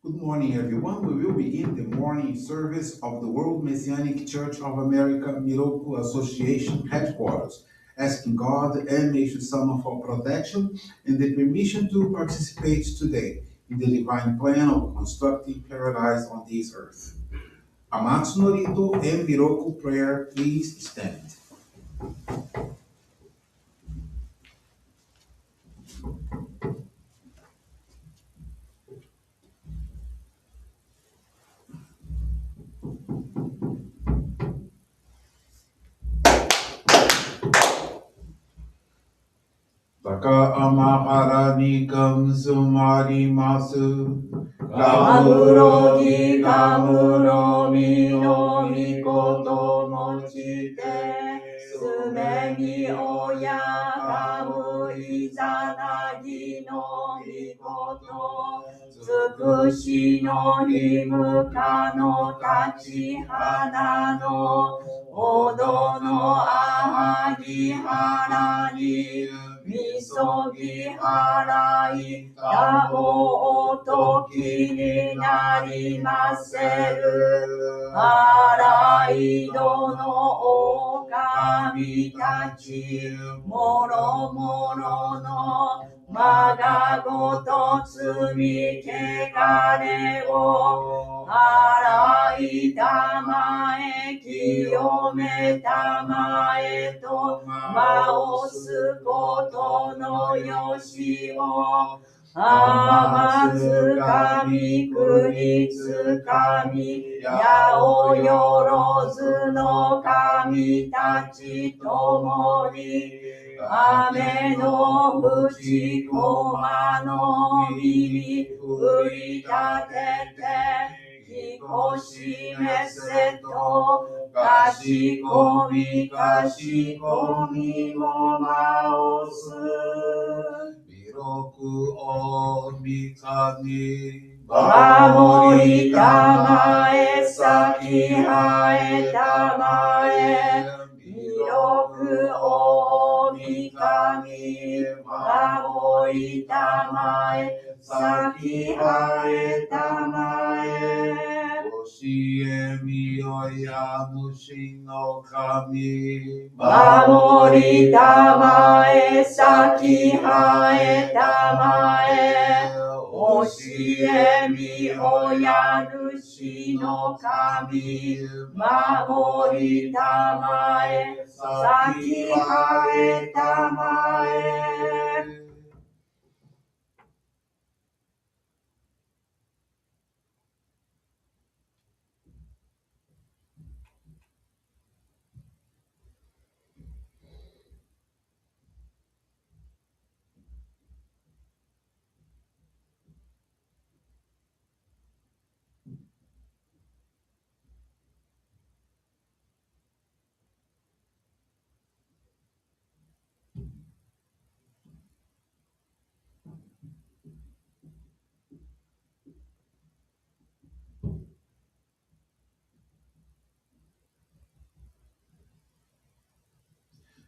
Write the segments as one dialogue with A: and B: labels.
A: Good morning, everyone. We will begin the morning service of the World Messianic Church of America Miroku Association headquarters, asking God and Meishu-sama for protection and the permission to participate today in the divine plan of constructing paradise on this earth. Amatsu-Norito and Miroku Prayer, please stand. Taka amahara ni kamsumarimasu.
B: Kamuro ni kamuro mi no mikoto mochite sume ni oya kamu izanagi no mikoto tsukushi no himuka no tachihana no odo no ahagi hara ni misogi harai tabo otoki ni narimaseru harai dono okami tachi moro moro no magagoto tsumi kegare wo harai tamae kiyome tamae to maosu koto no yoshi wo Amatsu kami kuni tsukami yao yorozu no kami tachi tomori ame no fuchi koma no mimi uritatete hikoshimese to kashikomi kashikomi mo maosu
A: Miroku o mikami
B: Mamori tamae saki hae tamae Miroku o mikami Mamori tamae saki hae tamae
A: 教えみよや主の神
B: 守りたまえ、咲き生えたまえ。教えみおや主の神。守りたまえ、咲き生えたまえ。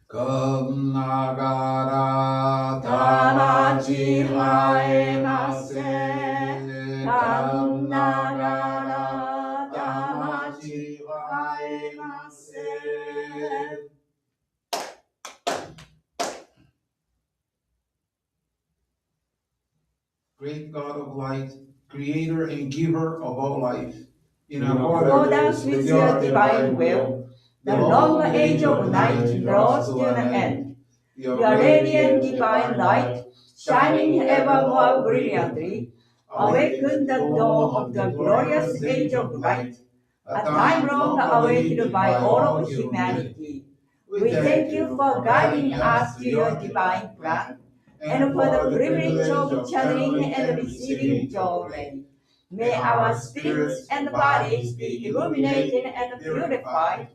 A: 神ながら
B: 魂生えませ。神ながら魂生えませ。
A: Great God of light, creator and giver of all life, in
B: accordance with your divine will, the long age of night draws to an end. Your radiant divine light, shining ever more brilliantly, awaken the dawn of the glorious age of light, a time long awaited by all of humanity. We thank you for guiding us to your divine plan, and for the privilege of channeling and receiving Johrei. May our spirits and bodies be illuminated and purified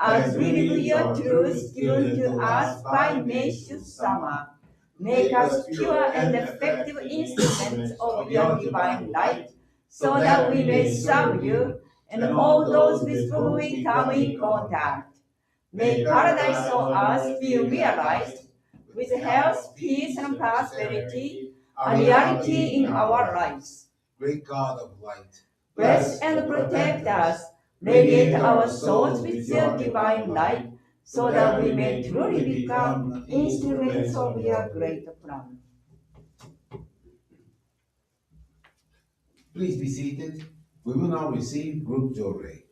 B: as we live your truths given to us by Meishu-sama. Make us pure and effective instruments of your divine light, so that we may serve you and all those with whom we come in contact. May paradise on earth be realized with health, peace, and prosperity, a reality in our lives.
A: Great God of light,
B: Bless and protect us, radiate our souls with your divine light, so that we may truly become instruments of your great plan.
A: please be seated. We will now receive group Johrei.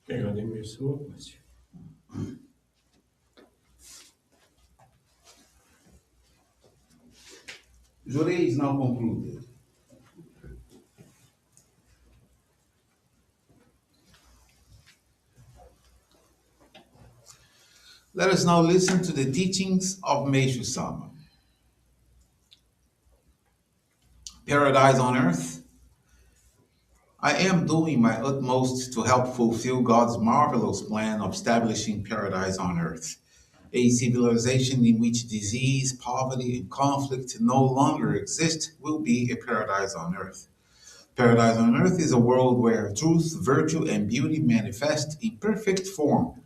C: Regarding Meishu, monsieur.
A: Johrei is now concluded. Let us now listen to the teachings of Meishu-sama. Paradise on Earth. I am doing my utmost to help fulfill God's marvelous plan of establishing paradise on earth, a civilization in which disease, poverty, and conflict no longer exist will be a paradise on earth. Paradise on earth is a world where truth, virtue, and beauty manifest in perfect form.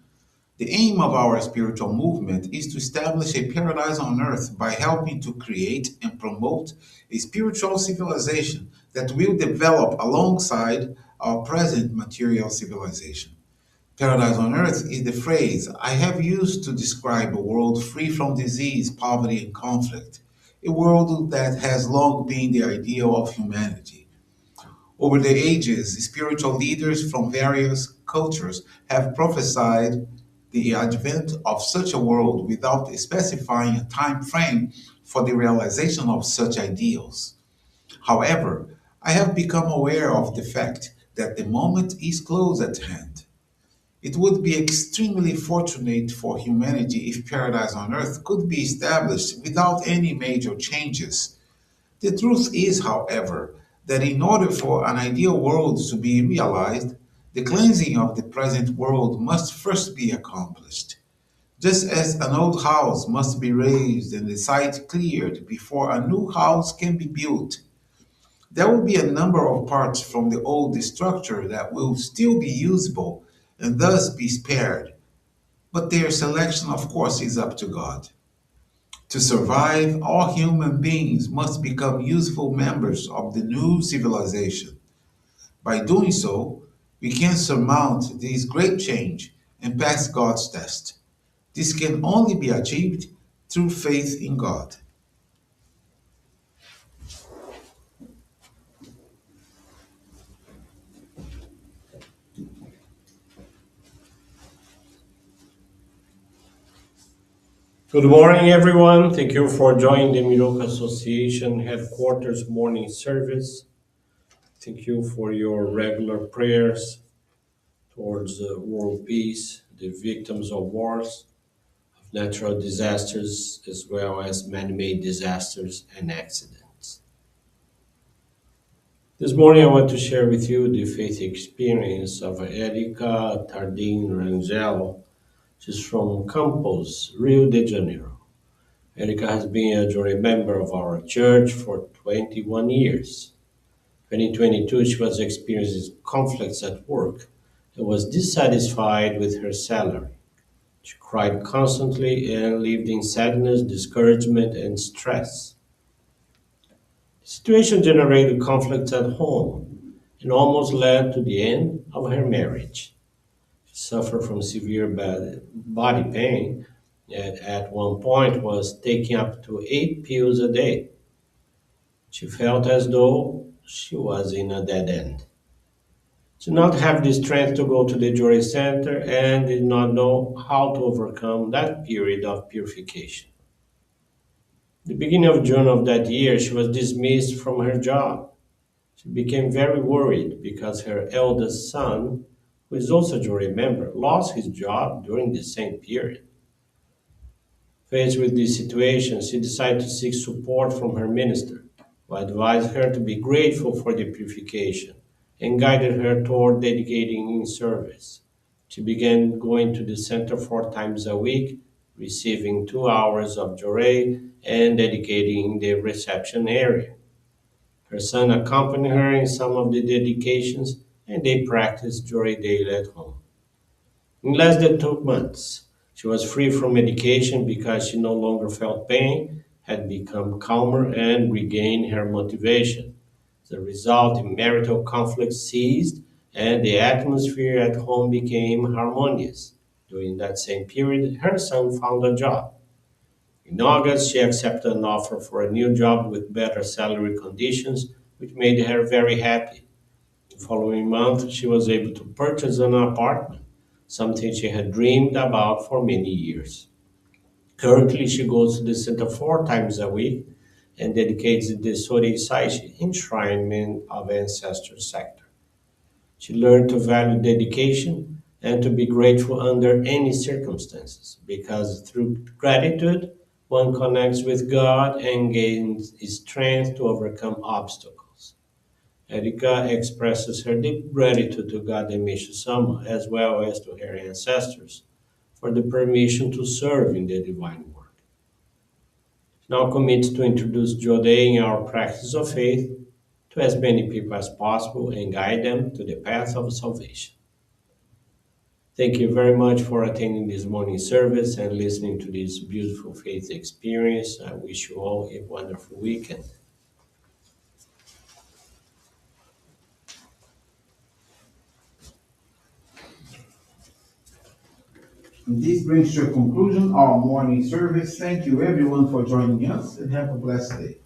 A: The aim of our spiritual movement is to establish a paradise on earth by helping to create and promote a spiritual civilization that will develop alongside our present material civilization. Paradise on earth is the phrase I have used to describe a world free from disease, poverty, and conflict, a world that has long been the ideal of humanity. Over the ages, spiritual leaders from various cultures have prophesied the advent of such a world without specifying a time frame for the realization of such ideals. However, I have become aware of the fact that the moment is close at hand. It would be extremely fortunate for humanity if paradise on earth could be established without any major changes. The truth is, however, that in order for an ideal world to be realized, the cleansing of the present world must first be accomplished. Just as an old house must be razed and the site cleared before a new house can be built, there will be a number of parts from the old structure that will still be usable and thus be spared, but their selection, of course, is up to God. To survive, all human beings must become useful members of the new civilization. By doing so, we can surmount this great change and pass God's test. This can only be achieved through faith in God.
C: Good morning, everyone. Thank you for joining the Miroku Association headquarters morning service. Thank you for your regular prayers towards world peace, the victims of wars, of natural disasters, as well as man-made disasters and accidents. This morning, I want to share with you the faith experience of Erika Tardin Rangel. She's from Campos, Rio de Janeiro. Erika has been a Johrei member of our church for 21 years. 2022, she was experiencing conflicts at work and was dissatisfied with her salary. She cried constantly and lived in sadness, discouragement, and stress. The situation generated conflicts at home and almost led to the end of her marriage. She suffered from severe body pain and at one point was taking up to 8 pills a day. She felt as though she was in a dead end. She did not have the strength to go to the Johrei Center and did not know how to overcome that period of purification. The beginning of June of that year, she was dismissed from her job. She became very worried because her eldest son, who is also a Johrei member, lost his job during the same period. Faced with this situation, she decided to seek support from her minister, who advised her to be grateful for the purification and guided her toward dedicating in service. She began going to the center 4 times a week, receiving 2 hours of Johrei and dedicating in the reception area. Her son accompanied her in some of the dedications, and they practiced Johrei daily at home. In less than 2 months, she was free from medication because she no longer felt pain, had become calmer, and regained her motivation. As a result, the marital conflict ceased and the atmosphere at home became harmonious. During that same period, her son found a job. In August, she accepted an offer for a new job with better salary conditions, which made her very happy. The following month, she was able to purchase an apartment. something she had dreamed about for many years. Currently, she goes to the center 4 times a week and dedicates the Johrei enshrinement of ancestor sector. She learned to value dedication and to be grateful under any circumstances, because through gratitude, one connects with God and gains strength to overcome obstacles. Erika expresses her deep gratitude to God and Meishu-sama, as well as to her ancestors, for the permission to serve in the divine work. She now commits to introduce Johrei in our practice of faith to as many people as possible and guide them to the path of salvation. Thank you very much for attending this morning service and listening to this beautiful faith experience. I wish you all a wonderful weekend.
A: And this brings to a conclusion our morning service. Thank you everyone for joining us and have a blessed day.